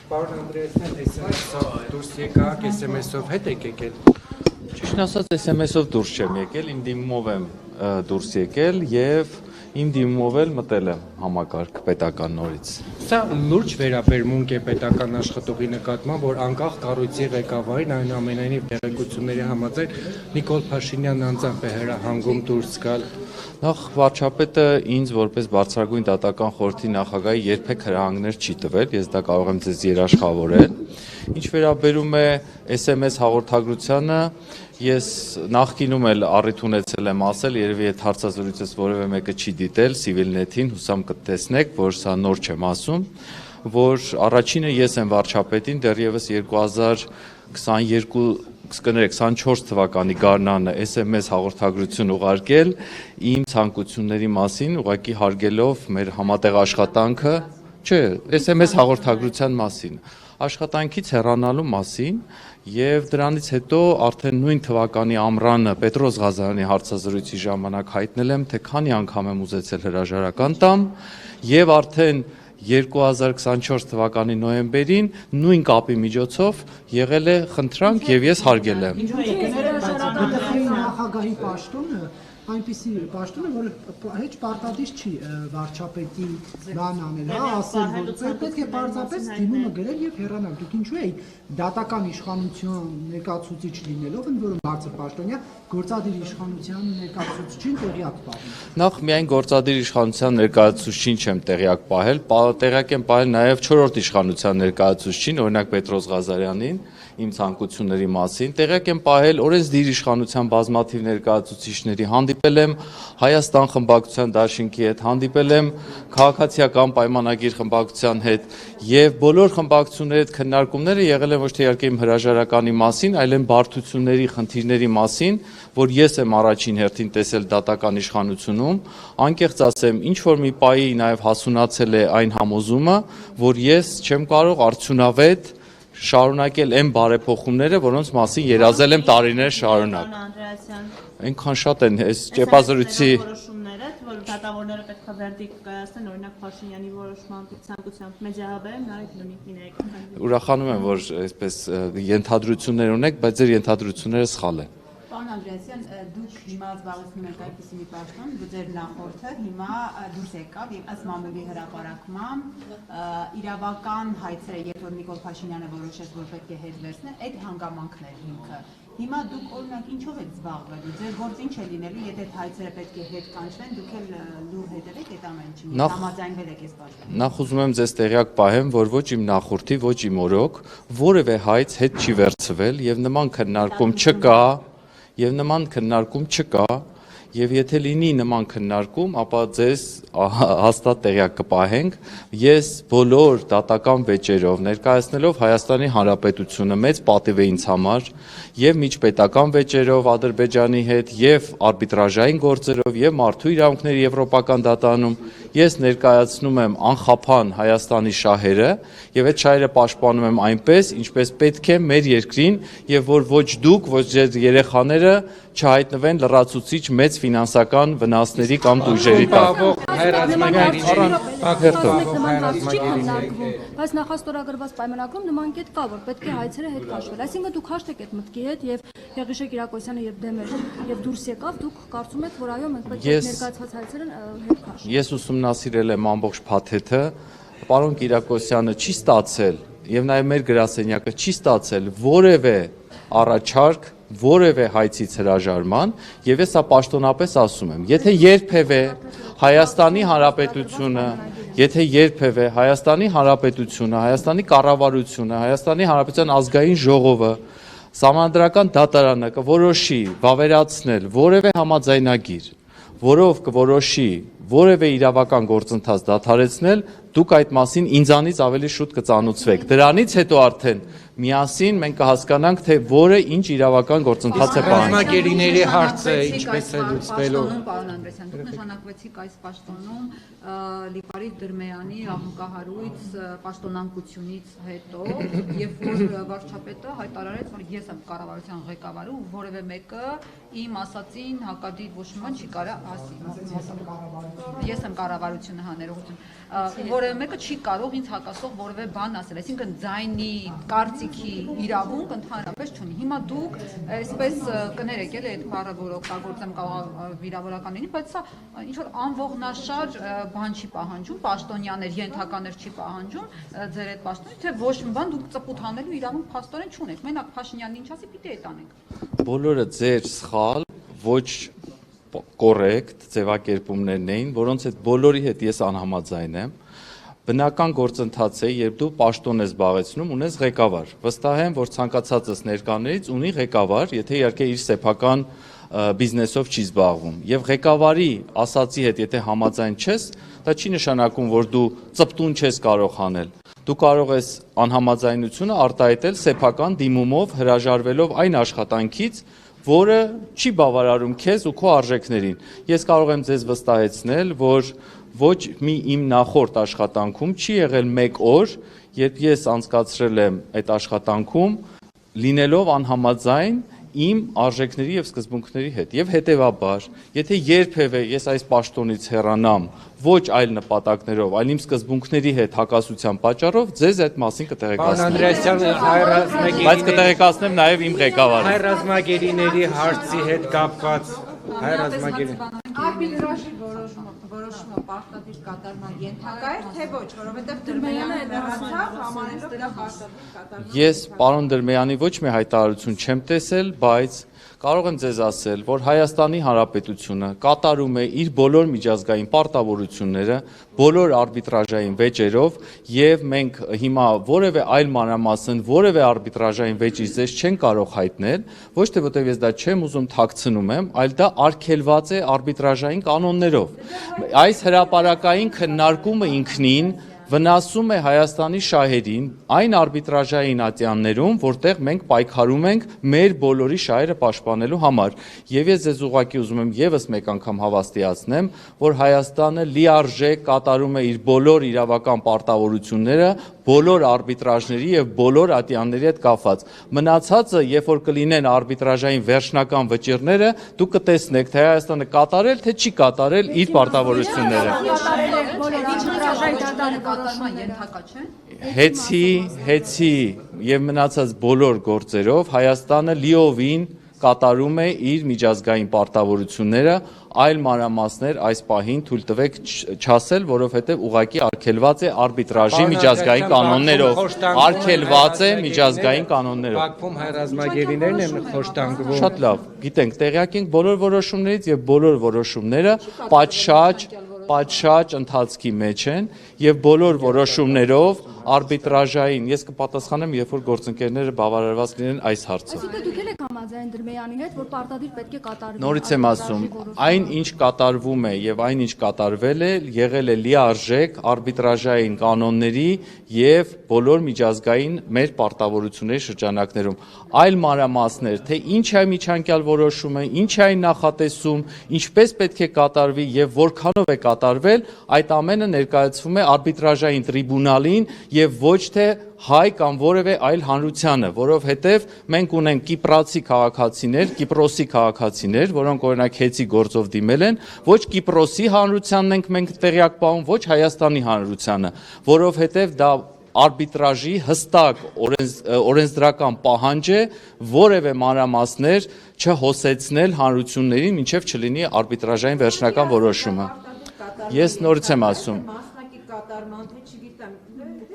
Պարոն Անդրեասյան, SMS-ով դուրս եկաք, SMS-ով հետ եք եկել։ Ճիշտն ասած, SMS-ով դուրս չեմ եկել, իմ դիմումով եմ դուրս եկել եւ իմ դիմումով էլ մտել եմ համակարգ պետական նորից։ Սա լուրջ վերաբերմունք է պետական աշխատողի նկատմամբ, որ անկախ կառույցի ղեկավարին այնուամենայնիվ տեղեկությունների համաձայն Նիկոլ Փաշինյանն անձամբ է հրահանգում դուրս գալ։ Նախ վարչապետը ինձ որպես բարձրագույն դատական խորհրդի նախագահի երբեք հրահանգներ չի տվել, ես դա կարող եմ ձեզ երաշխավորել։ Ինչ վերաբերում է SMS հաղորդագրությանը, ես նախկինում էլ առիթ ունեցել եմ ասել, երևի այդ հարցազրույցից որևէ մեկը չի դիտել Civilnet-ին, հուսամ կտեսնեք, որ սա նոր չեմ ասում, որ առաջինը ես եմ վարչապետին դեռևս 2024 թվականի գարնանը SMS հաղորդագրություն ուղարկել իմ ցանկությունների մասին, ուղղակի հարգելով մեր համատեղ աշխատանքը, չէ, SMS հաղորդագրության մասին, աշխատանքից հեռանալու մասին եւ դրանից հետո արդեն նույն թվականի ամռանը Պետրոս Ղազարյանի հարցազրույցի ժամանակ հայտնել եմ, թե քանի անգամ եմ ուզեցել հրաժարական տամ եւ արդեն 2024 թվականի նոյեմբերին նույն կապի միջոցով եղել է խնդրանք եւ ես հարգել եմ։ Նախագահի պաշտոնը այնպիսի պաշտոն է, որ հեչ պարտադիր չի վարչապետի բան անել, ասել, որ պետք է պարզապես դիմումը գրել եւ հեռանալ։ Դուք ինչու եք դատական իշխանության ներկայացուցիչ լինելով, ընդ որում բարձր պաշտոնյա, գործադիր իշխանության ներկայացուցիչին տեղյակ պահել։ Նախ միայն գործադիր իշխանության ներկայացուցիչին չեմ տեղյակ պահել, տեղյակ եմ պահել նաեւ 4-րդ իշխանության ներկայացուցիչին, օրինակ Պետրոս Ղազարյանին, իմ ցանկությունների մասին, տեղյակ եմ պահել օրենսդիր իշխանության բազմաթիվ ներկայացուցիչների, հանդիպել եմ Հայաստան խմբակցության դաշինքի հետ, հանդիպել եմ քաղաքացիական պայմանագիր խմբակցության հետ եւ բոլոր խմբակցությունների հետ քննարկումները եղել են ոչ թե իհարկե իմ հրաժարականի մասին, այլ են բարդությունների, խնդիրների մասին, որ ես եմ առաջին հերթին տեսել դատական իշխանությունում, անկեղծ ասեմ, ինչ որ մի պահի նաեւ հասունացել է այն համոզումը, որ ես չեմ կարող արդյունավետ շարունակել այն բարեփոխումները, որոնց մասին երազել եմ տարիներ շարունակ։ Այնքան շատ են այս ճեպազրույցի որ դատավորները պետք է վերդիկտ կայացնեն, օրինակ Փաշինյանի որոշման ցանկությամբ մեդիահաբերում նարեկ լինի։ Ուրախանում եմ, որ այսպես ենթադրություններ ունեք, բայց ձեր ենթադրությունները սխալ են։ Պարոն Անդրեասյան, դուք հիմա զբաղեցնում եք այդպիսի մի պաշտոն, որ ձեր նախորդը հիմա դուրս եկավ եւ ըստ մամուլի հրապարակման իրավական հայցերը, երբ որ Նիկոլ Փաշինյանը որոշեց, որ պետք է հետ վերցնել, այդ հանգամանքներ հիմքը։ Հիմա դուք օրինակ ինչով եք զբաղվելու, ձեր գործ ինչ է լինելու, եթե այդ հայցերը պետք է հետ կանչվեն, դուք էլ լուր հետևեք այդ ամեն ինչին, համաձայնվել եք այս պաշտոնին։ Նախ ուզում եմ ձեզ տեղյակ պահեմ, որ ոչ իմ նախորդի, ոչ իմ օրոք որևէ հայց հետ չի վերցվել եւ նման քննարկում չկա, եւ եթե լինի նման քննարկում, ապա ձեզ հաստատ տեղյակ կպահենք, ես բոլոր դատական վեճերով ներկայացնելով Հայաստանի Հանրապետությունը մեծ պատիվ է ինձ համար, եւ միջպետական վեճերով Ադրբեջանի հետ, եւ արբիտրաժային գործերով, եւ մարդու իրավունքների եվրոպական դատարանում, ես ներկայացնում եմ անխափան Հայաստանի շահերը, եւ այդ շահերը պաշտպանում եմ այնպես, ինչպես պետք է մեր երկրին, եւ որ ոչ դուք, ոչ ձեր երեխաները չհայտնվեն լրացուցիչ մեծ ֆինանսական վնասների կամ դույժերի տակ։ Բայց նախաստորագրված պայմանագրում նման կետ կա, որ պետք է հայցերը հետ քաշվել։ Այսինքն դուք հաշտ եք այդ մտքի հետ եւ Եղիշե Կիրակոսյանը եւ դեմ էր եւ դուրս եկավ, դուք կարծում եք, որ այո, մենք պետք է ներկայացված հայցերը հետ քաշենք։ Ես ուսումնասիրել եմ ամբողջ փաթեթը, պարոն Կիրակոսյանը չի ստացել եւ նաեւ մեր գրասենյակը չի ստացել որևէ առաջարկ որևէ հայցից հրաժարման եւ ես սա պաշտոնապես ասում եմ, եթե երբևէ Հայաստանի Հանրապետությունը, Հայաստանի կառավարությունը, Հայաստանի Հանրապետության ազգային ժողովը, Սահմանադրական դատարանը կորոշի վավերացնել որևէ համաձայնագիր, որով կորոշի որևէ իրավական գործընթաց դադարեցնել, դուք այդ մասին ինձանից ավելի շուտ կծանոթվեք։ Դրանից հետո արդեն միասին մենք կհասկանանք, թե որը ինչ իրավական գործընթաց է պահանջում։ Ռազմագերիների հարցը ինչպես է լուծվելու։ Պարոն Անդրեսյան, դուք նշանակվեցիք այս պաշտոնում Լիպարիտ Դրմեյանի աղմկահարույց պաշտոնանկությունից հետո, երբ որ վարչապետը հայտարարեց, որ ես եմ կառավարության ղեկավարը ու որևէ մեկը իմ ասածին հակադիր ոչ մի բան չի կարող ասի։ Ես եմ կառավարությունը հաներողություն։ Որևէ մեկը չի կարող ինձ հակասող որևէ բան ասել, այսինքն ձայնի, կարծիքի իրավունք ընդհանրապես չունի։ Հիմա դուք այսպես կներեք էլի այդ բառը, որ օգտագործեմ վիրավորականներին, բայց սա ինչ որ անողնաշար բան չի պահանջում, պաշտոնյաներ, ենթականեր չի պահանջում ձեր այդ պաշտոնից, թե ոչ մի բան դուք ծպուտ հանելու իրավունք փաստորեն չունեք։ Մենակ Փաշինյանն ինչ ասի, պիտի այդ անենք։ Բոլորը ձեր սխալ, ոչ կոռեկտ ձևակերպումներն էին, որոնց հետ բոլորի հետ ես անհամաձայն եմ։ Բնական գործընթաց է, երբ դու պաշտոն ես զբաղեցնում, ունես ղեկավար։ Վստահ եմ, որ ցանկացածս ներկաներից ունի ղեկավար, եթե իհարկե իր սեփական բիզնեսով չի զբաղվում։ Եվ ղեկավարի ասացի հետ եթե համաձայն չես, դա չի նշանակում, որ դու ծպտուն չես կարող անել։ Դու կարող ես անհամաձայնությունը արտահայտել սեփական դիմումով, հրաժարվելով այն աշխատանքից, որը չի բավարարում քեզ ու քո արժեքներին։ Ես կարող եմ ձեզ վստահեցնել, որ ոչ մի իմ նախորդ աշխատանքում չի եղել մեկ օր, երբ ես անցկացրել եմ այդ աշխատանքում, լինելով անհամաձայն իմ արժեքների եւ սկզբունքների հետ։ Եվ հետեւաբար, եթե երբևէ ես այս պաշտոնից հեռանամ ոչ այլ նպատակներով, այլ իմ սկզբունքների հետ հակասության պատճառով, ձեզ այդ մասին կտեղեկացնեմ։ Բայց կտեղեկացնեմ նաեւ իմ ղեկավարին։ Հայ ռազմագերիների հարցի հետ կապված հայ ռազմագերի Արբիտրաժի որոշումը պարտադիր կատարման ենթակա է, թե ոչ, որովհետև Դրմեյանը հեռացավ համարելով դրա պարտադիր կատարման։ Ես պարոն Դրմեյանի ոչ մի հայտարարություն չեմ տեսել, բայց կարող եմ ձեզ ասել, որ Հայաստանի Հանրապետությունը կատարում է իր բոլոր միջազգային պարտավորությունները, բոլոր արբիտրաժային վեճերով եւ մենք հիմա որևէ այլ մանրամասն, որևէ արբիտրաժային վեճի ձեզ չեն կարող հայտնել, ոչ թե որտեղ ես դա չեմ ուզում թաքցնում եմ, այլ դա արգելված է արբիտրաժային կանոններով։ Այս հրապարակային քննարկումը ինքնին վնասում է Հայաստանի շահերին այն արբիտրաժային ատյաններում, որտեղ մենք պայքարում ենք մեր բոլորի շահերը պաշտպանելու համար։ Եվ ես ձեզ ուղղակի ուզում եմ եւս մեկ անգամ հավաստիացնեմ, որ Հայաստանը լիարժեք կատարում է իր բոլոր իրավական պարտավորությունները բոլոր արբիտրաժների եւ բոլոր ատյանների հետ կապված։ Մնացածը, երբ որ կլինեն արբիտրաժային վերջնական վճիռները, դուք կտեսնեք, թե Հայաստանը կատարել, թե չի կատարել իր պարտավորությունները։ Հեցի եւ մնացած բոլոր գործերով Հայաստանը լիովին կատարում է իր միջազգային պարտավորությունները, այլ մանրամասներ այս պահին թույլ տվեք չասել, որովհետեւ ուղղակի արգելված է արբիտրաժի միջազգային կանոններով, արգելված է միջազգային կանոններով։ Բաքվում հայ ռազմագերիներն են խոշտանգվում։ Շատ լավ, գիտենք, տեղյակ ենք բոլոր որոշումներից եւ բոլոր որոշումները պատշաճ ընթացքի մեջ են եւ բոլոր որոշումներով արբիտրաժային ես կպատասխանեմ, երբ որ գործընկերները բավարարված լինեն այս հարցով։ Այսինքն դուք եք համաձայն Դրմեյանի հետ, որ պարտադիր պետք է կատարվի։ Նորից եմ ասում, այն ինչ կատարվում է եւ այն ինչ կատարվել է, եղել է լիարժեք արբիտրաժային կանոնների եւ բոլոր միջազգային մեր պարտավորությունների շրջանակներում։ Այլ մանրամասներ, թե ինչ է միջանկյալ որոշումը, ինչ է այն նախատեսում, ինչպես պետք է կատարվի եւ որքանով է կատարվել, այդ ամենը ներկայացվում է արբիտրաժային տրիբունալին եւ ոչ թե հայ կամ որևէ այլ հանրությանը, որովհետև մենք ունենք կիպրացի քաղաքացիներ, Կիպրոսի քաղաքացիներ, որոնք օրինակ հեծի գործով դիմել են, ոչ Կիպրոսի հանրությանն ենք մենք տեղյակ պահում, ոչ Հայաստանի հանրությանը, որովհետև դա արբիտրաժի հստակ օրենսդրական պահանջ է որևէ մանրամասներ չհոսեցնել հանրություններին, մինչև չլինի արբիտրաժային վերջնական որոշումը։ Ես նորից եմ ասում,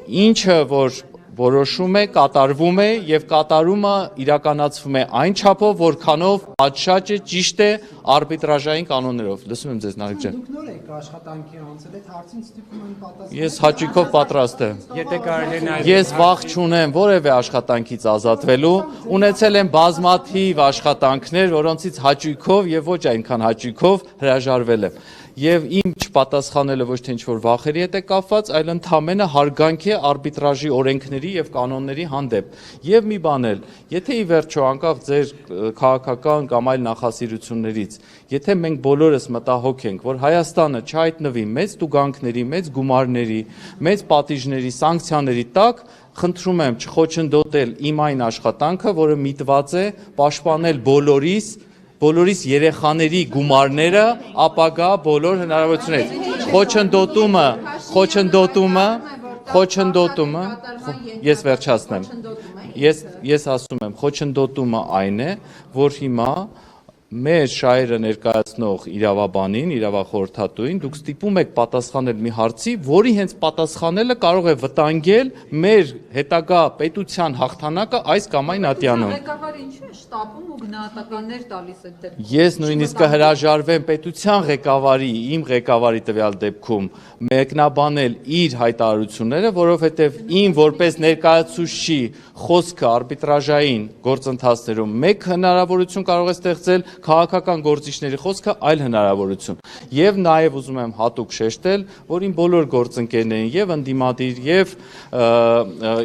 ինչը որ որոշում է, կատարվում է եւ կատարումը իրականացվում է այն չափով, որքանով պատշաճ է, ճիշտ է արբիտրաժային կանոններով։ Լսում եմ ձեզ, Նարեկ ջան։ Դուք նոր եք աշխատանքի անցել, այդ հարցին ստիպում են պատասխանել։ Ես հաճույքով պատրաստ եմ։ Եթե կարելի է նաև Ես վախ չունեմ որևէ աշխատանքից ազատվելու, ունեցել եմ բազմաթիվ աշխատանքներ, որոնցից հաճույքով եւ ոչ այնքան հաճույքով հրաժարվել եմ։ եւ իմ չպատասխանելը ոչ թե ինչ-որ վախերի հետ է կապված, այլ ընդհանրապես հարգանք է արբիտրաժի օրենքների եւ կանոնների հանդեպ։ Եվ մի բան էլ, եթե ի վերջո անկախ ձեր քաղաքական կամ այլ նախասիրություններից, եթե մենք բոլորս մտահոգ ենք, որ Հայաստանը չհայտնվի մեծ տուգանքների, մեծ գումարների, մեծ պատիժների, սանկցիաների տակ, խնդրում եմ չխոչընդոտել իմ այն աշխատանքը, որը միտված է պաշտպանել բոլորիս երեխաների գումարները, ապագա բոլոր խոչընդոտումը, ես վերջացնեմ, ես ասում եմ, խոչընդոտումը այն է, որ հիմա մեր շահերը ներկայացնող իրավաբանին, իրավախորհրդատուին դուք ստիպում եք պատասխանել մի հարցի, որի հենց պատասխանելը կարող է վտանգել մեր հետագա պետության հաղթանակը այս կամ այն ատյանում։ Ղեկավարը ինչու է շտապում ու գնահատականներ տալիս այդտեղ։ Ես նույնիսկ կհրաժարվեմ պետության ղեկավարի, իմ ղեկավարի տվյալ դեպքում մեկնաբանել իր հայտարարությունները, որովհետև իմ որպես ներկայացուցիչի խոսքը արբիտրաժային գործընթացներում մեկ հնարավորություն կարող է ստեղծել, քաղաքական գործիչների խոսքը այլ հնարավորություն։ Եվ նաև ուզում եմ հատուկ շեշտել, որ իմ բոլոր գործընկերներին եւ ընդդիմադիր եւ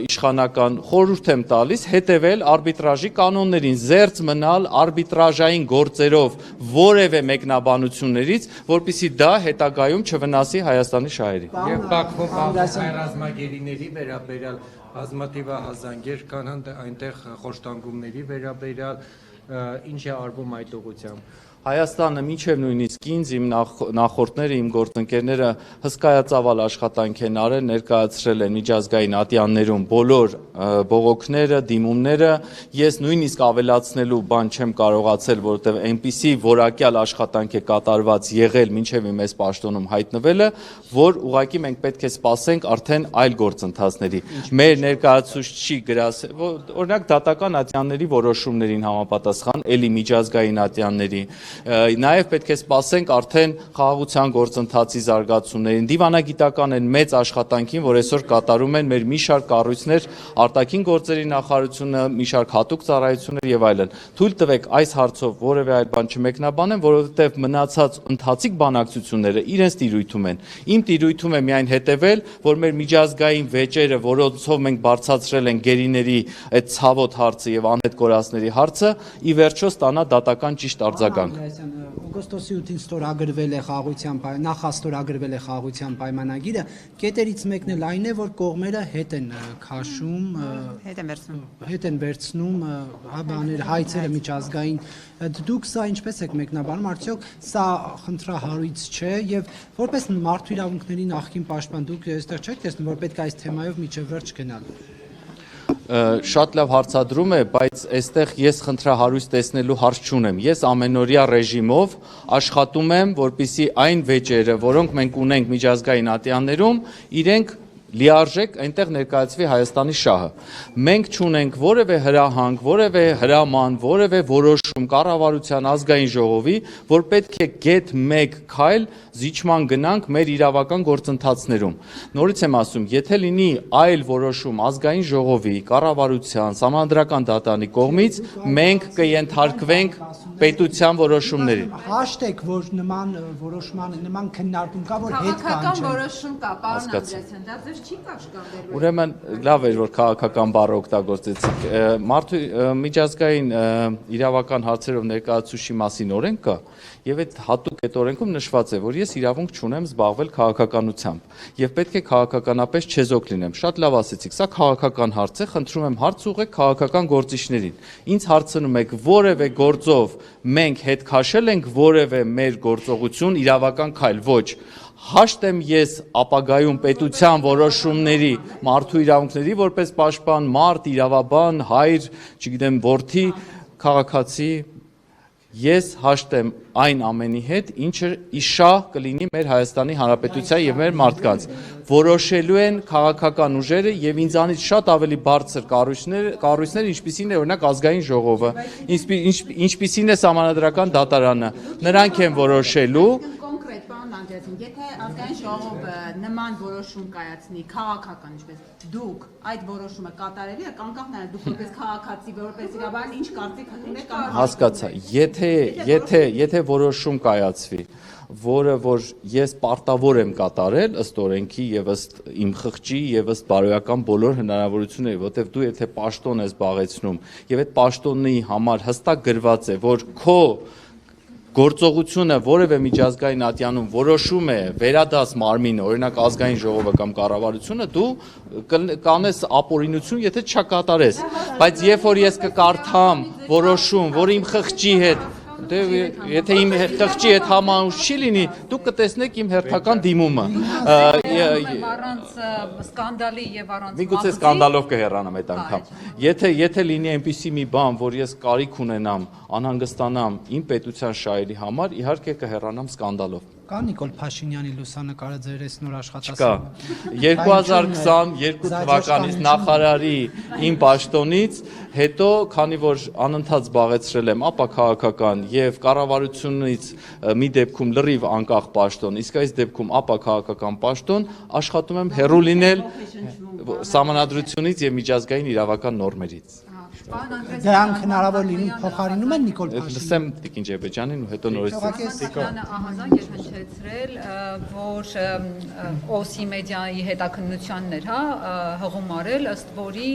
իշխանական խորհուրդ եմ տալիս հետեւել արբիտրաժի կանոններին, զերծ մնալ արբիտրաժային գործերով որևէ մեկնաբանություններից, որպեսզի դա հետագայում չվնասի Հայաստանի շահերի։ Եվ Բաքվում ռազմագերիների վերաբերյալ բազմաթիվ հազանգեր կան այնտեղ խոշտանգումների վերաբերյալ ինչ է արվում այդ ուղղությամբ։ Հայաստանը մինչև նույնիսկ ինձ իմ նախորդները, իմ գործընկերները հսկայածավալ աշխատանք են արել, ներկայացրել են միջազգային ատյաններում բոլոր բողոքները, դիմումները, ես նույնիսկ ավելացնելու բան չեմ կարողացել, որովհետև այնպիսի որակյալ աշխատանք է կատարված եղել մինչև իմ այս պաշտոնում հայտնվելը, որ ուղղակի մենք պետք է սպասենք արդեն այլ գործընթացների։ Մեր ներկայացուցիչի գրասել, օրինակ դատական ատյանների որոշումներին համապատասխան, էլի միջազգային ատյանների Նաև պետք է սպասենք արդեն խաղաղության գործընթացի զարգացումներին, դիվանագիտական են մեծ աշխատանքին, որ այսօր կատարում են մեր մի շարք կառույցներ, արտաքին գործերի նախարարությունը, մի շարք հատուկ ծառայություններ եւ այլն։ Թույլ տվեք այս հարցով որևէ այլ բան չմեկնաբանեմ, որովհետեւ մնացած ընթացիկ բանակցությունները իրենց տիրույթում են։ Իմ տիրույթում է միայն հետևել, որ մեր միջազգային վեճերը, որոնցով մենք բարձրացրել են գերիների այդ ցավոտ հարցը եւ անհետ կորածների հարցը, ի վերջո ստանա դատական ճիշտ արձագանք։ Օգոստոսի 8-ին ստորագրվել է նախաստորագրվել է խաղաղության պայմանագիրը, կետերից մեկն էլ այն է, որ կողմերը հետ են քաշում, հետ են վերցնում բաներ, հայցերը միջազգային, դուք սա ինչպես եք մեկնաբանում, արդյոք սա խնդրահարույց չէ եւ որպես մարդու իրավունքների նախկին պաշտպան դուք այստեղ չեք տեսնում, որ պետք է այս թեմայով միջև վերջ գնալ։ Շատ լավ հարցադրում է, բայց այստեղ ես խնդրահարույց տեսնելու հարց չունեմ։ Ես ամենօրյա ռեժիմով աշխատում եմ, որպեսզի այն վեճերը, որոնք մենք ունենք միջազգային ատյաններում, իրենք լիարժեք այնտեղ ներկայացվի Հայաստանի շահը։ Մենք չունենք որևէ հրահանգ, որևէ հրաման, որևէ որոշում կառավարության ազգային ժողովի, որ պետք է գեթ 1 քայլ զիջման գնանք մեր իրավական գործընթացներում։ Նորից եմ ասում, եթե լինի այլ որոշում ազգային ժողովի, կառավարության, սահմանադրական դատարանի կողմից, մենք կենթարկվենք պետության որոշումներին։ Հաշտեք, որ նման որոշման, նման քննարկում կա, որ հետ կան։ Քաղաքական որոշում կա, պարոն Անդրեասյան, դա ձեզ չի կաշկանդելու։ Ուրեմն լավ էր, որ քաղաքական բառը օգտագործեցիք։ Մարդու միջազգային իրավական հարցերով ներկայացուցիչի մասին օրենք կա, եւ այդ հատուկ այդ օրենքում նշված է, որ ես իրավունք չունեմ զբաղվել քաղաքականությամբ եւ պետք է քաղաքականապես չեզոք լինեմ։ Շատ լավ ասեցիք, սա քաղաքական հարց է, խնդրում եմ հարց ուղղեք քաղաքական գործիչներին։ Ինձ հարցնում եք որևէ գործով մենք հետ քաշել ենք որևէ մեր գործողություն իրավական քայլ, ոչ։ Հաշտ եմ ես ապագայում պետության որոշումների, մարդու իրավունքների որպես պաշտպան, մարդ, իրավաբան, հայր, չգիտեմ, որդի, քաղաքացի, ես հաշտ եմ այն ամենի հետ, ինչը իշահ կլինի մեր Հայաստանի Հանրապետության եւ մեր մարդկանց։ Որոշելու են քաղաքական ուժերը եւ ինձանից շատ ավելի բարձր կառույցներ, ինչպիսին է օրինակ ազգային ժողովը, ինչպիսին է սահմանադրական դատարանը։ Նրանք են որոշելու պատկերացին, եթե ազգային ժողովը նման որոշում կայացնի, քաղաքական ինչպես դուք այդ որոշումը կատարելի եք, անկախ նրանից դուք որպես քաղաքացի, որպես իրավարար ինչ կարծիք ունեք կամ հասկացա, եթե որոշում կայացվի, որը որ ես պարտավոր եմ կատարել ըստ օրենքի եւ ըստ իմ խղճի եւ ըստ բարոյական բոլոր հնարավորությունների, որտեվ դու եթե պաշտոն ես զբաղեցնում եւ այդ պաշտոնի համար հստակ գրված է, որ քո գործողությունը որևէ միջազգային ատյանում որոշում է վերադաս մարմինը, օրինակ ազգային ժողովը կամ կառավարությունը, դու կանես ապօրինություն, եթե չկատարես, բայց երբ որ ես կկարդամ որոշում, որ իմ խղճի հետ եթե իմ խղճի հետ համանուն չի լինի, դուք կտեսնեք իմ հերթական դիմումը։ Առանց սկանդալի եւ առանց միգուցե սկանդալով կհեռանամ այդ անգամ։ Եթե լինի այնպիսի մի բան, որ ես կարիք ունենամ, անհանգստանամ իմ պետության շահերի համար, իհարկե կհեռանամ սկանդալով։ Կա Նիկոլ Փաշինյանի լուսանկարը ձեր այս նոր Չկա։ աշխատասիրում։ 2022 թվականից նախարարի իմ պաշտոնից հետո, քանի որ անընդհատ զբաղեցրել եմ ապա քաղաքական եւ կառավարությունից մի դեպքում լրիվ անկախ պաշտոն, իսկ այս դեպքում ապա քաղաքական պաշտոն, աշխատում եմ հեռու լինել սահմանադրությունից եւ միջազգային իրավական նորմերից։ Դրանք հնարավոր լինում փոխարինում են Նիկոլ Փաշինյանին։ Լսեմ Տիկին Ջեբեջյանին ու հետո նորից ահազանգ եւ հնչեցրել, որ OSI մեդիայի հետաքննությանն էր, հղում արել, ըստ որի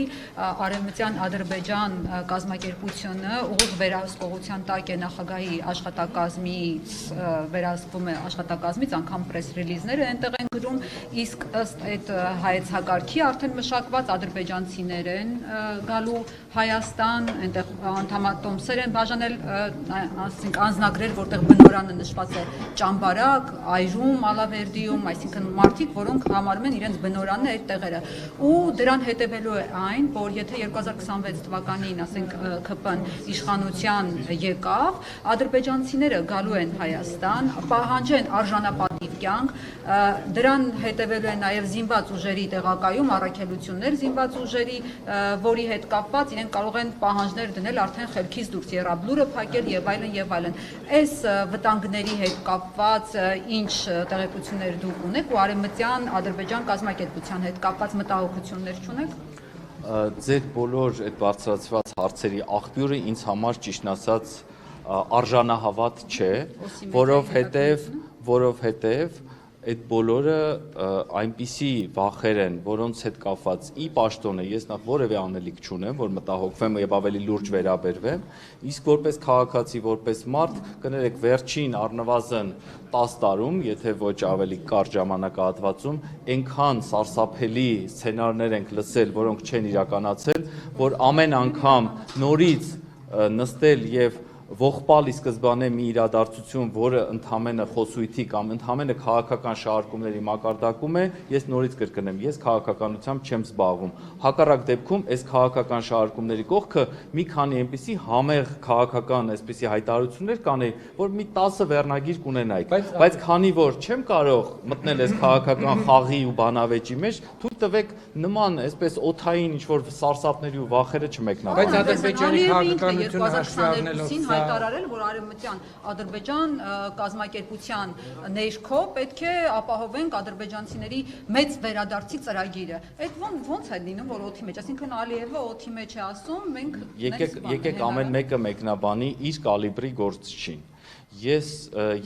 Արևմտյան Ադրբեջան կազմակերպությունը ուղիղ վերահսկողության տակ է նախագահի աշխատակազմից, վերահսկվում է աշխատակազմից, անգամ պրես ռիլիզները այնտեղ են գրում, իսկ ըստ այդ հայեցակարգի արդեն մշակված ադրբեջանցիներ են գալու Հայաստան, այնտեղ անդամատոմսեր են բաժանել, ասենք անձնագրեր, որտեղ բնորանը նշված է Ճամբարակ, Այրում, Ալավերդիում, այսինքն մարդիկ, որոնք համարում են իրենց բնորանն է այդ տեղերը։ Ու դրան հետևելու է այն, որ եթե 2026 թվականին, ասենք ԿՊ-ն իշխանության եկավ, ադրբեջանցիները գալու են Հայաստան, պահանջեն արժանապատիվ կյանք, դրան հետևելու է նաև զինված ուժերի տեղակայում, առաքելություններ զինված ուժերի, որի հետ կապված իրենք կարող են պահանջներ դնել արդեն խելքից դուրս եռաբլուրը փակել եւ այլն եւ այլն։ Այս վտանգների հետ կապված ինչ տեղեկություններ դուք ունեք ու արևմտյան Ադրբեջան կազմակերպության հետ կապված մտահոգություններ չունեք։ Ձեր բոլոր այդ բարձրացված հարցերի աղբյուրը ինձ համար ճիշտն ասած արժանահավատ չէ, որովհետև այդ բոլորը այնպիսի վախեր են, որոնց հետ կապված ի պաշտոնը ես նախ որևէ անելիք չունեմ, որ մտահոգվեմ եւ ավելի լուրջ վերաբերվեմ, իսկ որպես քաղաքացի, որպես մարդ, կներեք վերջին առնվազն 10 տարում, եթե ոչ ավելի կարճ ժամանակահատվածում, այնքան սարսափելի սցենարներ ենք լսել, որոնք չեն իրականացել, որ ամեն անգամ նորից նստել եւ ողբալ ի սկզբանե մի իրադարձություն, որը ընդհանրապես խոսույթի կամ ընդհանրապես քաղաքական շահարկումների մակարդակում է, ես նորից կրկնեմ, ես քաղաքականությամբ չեմ զբաղվում։ Հակառակ դեպքում այս քաղաքական շահարկումների կողքը մի քանի այնպիսի համեղ քաղաքական այսպիսի հայտարարություններ կանեի, որ մի 10 վերնագիր կունենայիք, բայց քանի որ չեմ կարող մտնել այս քաղաքական խաղի ու բանավեճի մեջ, թույլ տվեք նման այսպես օթային ինչ-որ սարսափների ու վախերը չմեկնաբանել։ Բայց Ադրբեջանի քաղաքականությունը հաշվի առնելով հայտարարել, որ արևմտյան Ադրբեջան կազմակերպության ներքո պետք է ապահովենք ադրբեջանցիների մեծ վերադարձի ծրագիրը։ Այդ ոնց է լինում, որ օթի մեջ, այսինքն Ալիևը օթի մեջ է ասում, մենք եկեք ամեն մեկը մեկնաբանի իր կալիբրի գործչին։ Ես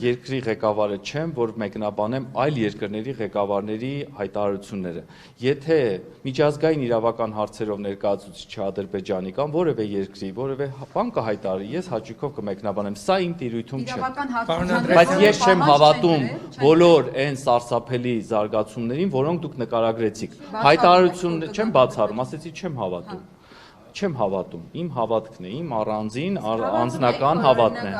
երկրի ղեկավարը չեմ, որ մեկնաբանեմ այլ երկրների ղեկավարների հայտարարությունները։ Եթե միջազգային իրավական հարցերով ներկայացուցիչ Ադրբեջանի կամ որևէ երկրի որևէ բան կհայտարարի, ես հաճույքով կմեկնաբանեմ։ Սա իմ տիրույթում չէ։ Բայց ես չեմ հավատում բոլոր այն սարսափելի զարգացումներին, որոնք դուք նկարագրեցիք։ Հայտարարություն չեմ բացառում, ասեցի չեմ հավատում։ Չեմ հավատում, իմ հավատքն է, իմ առանձին անձնական հավատն է։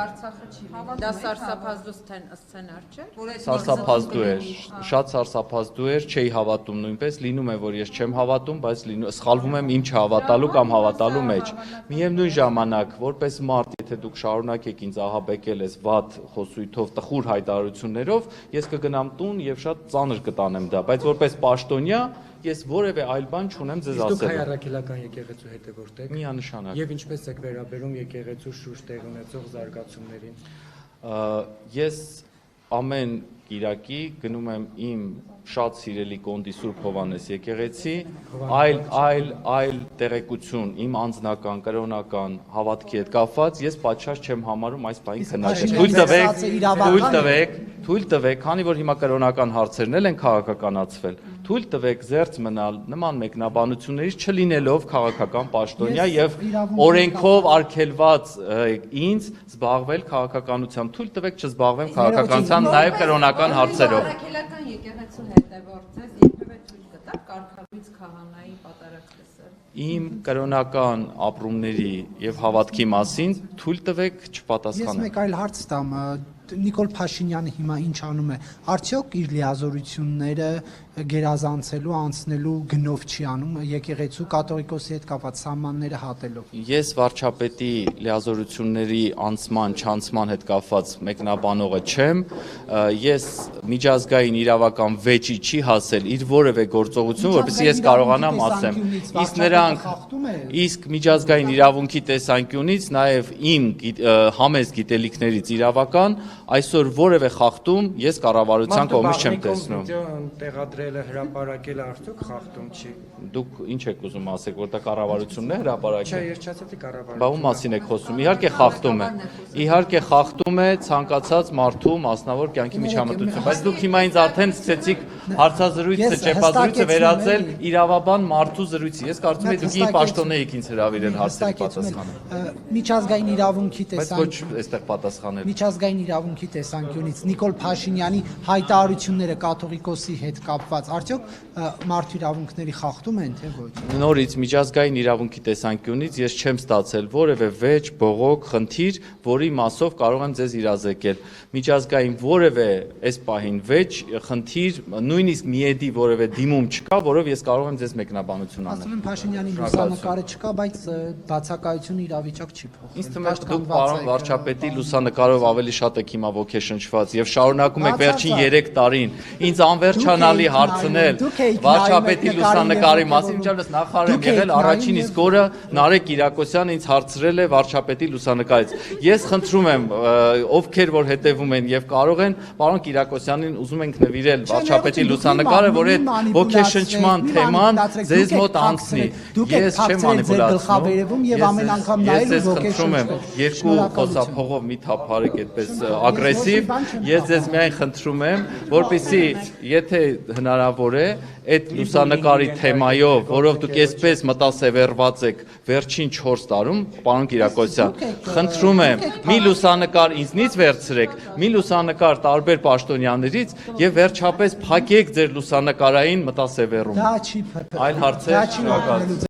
Դա սարսափազդու սցենար չէ։ Սարսափազդու էր, շատ սարսափազդու էր, չէի հավատում նույնպես, լինում է, որ ես չեմ հավատում, բայց սխալվում եմ իմ չհավատալու կամ հավատալու մեջ։ Միևնույն ժամանակ, որպես մարդ, եթե դուք շարունակեք ինձ ահաբեկել ես վատ խոսույթով, տխուր հայտարարություններով, ես կգնամ տուն եւ շատ ծանր կտանեմ դա, բայց որպես պաշտոնյա ես որևէ այլ բան չունեմ ձեզ ասելու։ Դուք հայ առաքելական եկեղեցու հետևորդ եք։ Միանշանակ։ Եվ ինչպես եք վերաբերում եկեղեցու շուրջ տեղ ունեցող զարգացումներին։ Ես ամեն Կիրակի գնում եմ իմ շատ սիրելի Կոնդի Սուրբ Հովանես եկեղեցի, այլ տեղեկություն իմ անձնական, կրոնական հավատքի հետ կապված, ես պատշաճ չեմ համարում այս բանի քննարկել։ Թույլ տվեք, քանի որ հիմա կրոնական հարցերն են քաղաքականացվել, թույլ տվեք զերծ մնալ նման մեկնաբանություններից չլինելով քաղաքական պաշտոնյա եւ օրենքով արգելված ինձ զբաղվել քաղաքականությամբ, թույլ տվեք չզբաղվեմ քաղաքականությամբ նաեւ կրոնական հարցերով։ Առաքելական եկեղեցու հետևորդես երբևէ թույլ կտա կարգավիճ քահանայի պատարակ լսել։ Իմ կրոնական ապրումների եւ հավատքի մասին թույլ տվեք չպատասխանեմ։ Ես մեկ այլ հարց տամ, Նիկոլ Փաշինյանը հիմա ինչ անում է, արդյոք իր լիազորությունները գերազանցելու, անցնելու գնով չի անում եկեղեցու կաթողիկոսի հետ կապված սահմանները հատելով։ Ես վարչապետի լիազորությունների անցման, չանցման հետ կապված մեկնաբանողը չեմ, ես միջազգային իրավական վեճի չի հասել իր որևէ գործողություն, որպեսզի ես կարողանամ ասեմ, իսկ միջազգային իրավունքի տեսանկյունից նաև իմ համեստ գիտելիքներից իրավական այսօր որևէ խախտում ես կառավարության կողմից չեմ տեսնում։ Տեղադրելը հրապարակել արդյոք խախտում չի։ Դուք ինչ եք ուզում ասեք, որ դա կառավարությունն է հրապարակել։ Չէ, ես չասեցի կառավարություն։ Բա ում մասին եք խոսում։ Իհարկե խախտում է։ Իհարկե խախտում է ցանկացած մարդու մասնավոր կյանքի միջամտություն, բայց դուք հիմա ինձ արդեն սկսեցիք հարցազրույցը, ճեպազրույցը վերածել իրավաբան մարդու զրույցի։ Ես կարծում եմ դուք իմ պաշտոն եք ինձ հրավիրել հարցերի պատասխանել։ Միջազգային իրավունքի Բայց ոչ այստեղ պատասխանել։ Միջազգային իրավունքի տեսանկյունից Նիկոլ Փաշինյանի հայտարարությունները կաթողիկոսի հետ կապված արդյոք մարդու իրավունքների խախտում են թե ոչ։ Նորից միջազգային իրավունքի տեսանկյունից ես չեմ ստացել որևէ վեճ, բողոք, խնդիր, որի մասով կարող եմ ձեզ իրազեկել։ Միջազգային որևէ այս պահին վեճ, խնդիր, նույնիսկ միեդի որևէ դիմում չկա, որով ես կարող եմ ձեզ մեկնաբանություն անել։ Ասում եմ Փաշինյանի լուսանկարը չկա, բայց բացակայությունը իրավիճակ չի փոխել։ Ինձ թվում է դուք պարոն վարչապետի լուսանկարով ավելի շատ եք հիմա ոգեշնչված եւ շարունակում եք վերջին 3 տարին ինձ անվերջանալի հարցնել վարչապետի լուսանկարի մասին, ինչպես նախարար եմ եղել առաջին իսկ օրը Նարեկ Կիրակոսյանը ինձ հարցրել է վարչապետի լուսանկարից։ Ես խնդրում եմ ովքեր որ հետևում են եւ կարող են պարոն Կիրակոսյանին ուզում ենք նվիրել վարչապետի լուսանկարը, որ այդ ոգեշնչման թեման ձեզ մոտ անցնի։ Ես չեմ մանիպուլացնում եւ ամեն անգամ նայել ոգեշնչում երկու խոսափողով մի թափարեք այդպես ագրեսիվ, ես ձեզ միայն խնդրում եմ, որպեսզի եթե հնարավոր է այդ լուսանկարի թեմայով, որով դուք այսպես մտասևեռված եք վերջին 4 տարում, պարոն Կիրակոսյան, խնդրում եմ, մի լուսանկար ինձնից վերցրեք, մի լուսանկար տարբեր պաշտոնյաներից եւ վերջապես փակեք ձեր լուսանկարային մտասևեռում։ Դա չի Այլ հարցեր։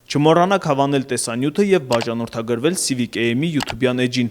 Չմոռանաք հավանել տեսանյութը եւ բաժանորդագրվել Civic AM-ի YouTube-յան էջին։